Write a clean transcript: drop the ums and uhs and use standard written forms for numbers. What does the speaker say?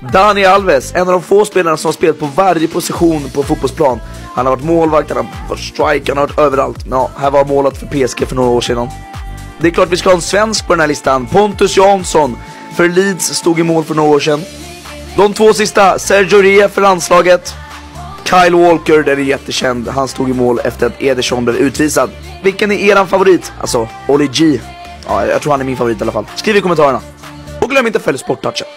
Dani Alves, en av de få spelarna som har spelat på varje position på fotbollsplan. Han har varit målvakt, han har varit striker, han har varit överallt. Ja, här var målet för PSG för några år sedan. Det är klart vi ska ha en svensk på den här listan. Pontus Jansson för Leeds stod i mål för några år sedan. De två sista, Sergio Rie för landslaget. Kyle Walker, den är jättekänd. Han stod i mål efter att Ederson blev utvisad. Vilken är eran favorit? Alltså, Oli G. Ja, jag tror han är min favorit i alla fall. Skriv i kommentarerna. Och glöm inte att följa Sporttouchen.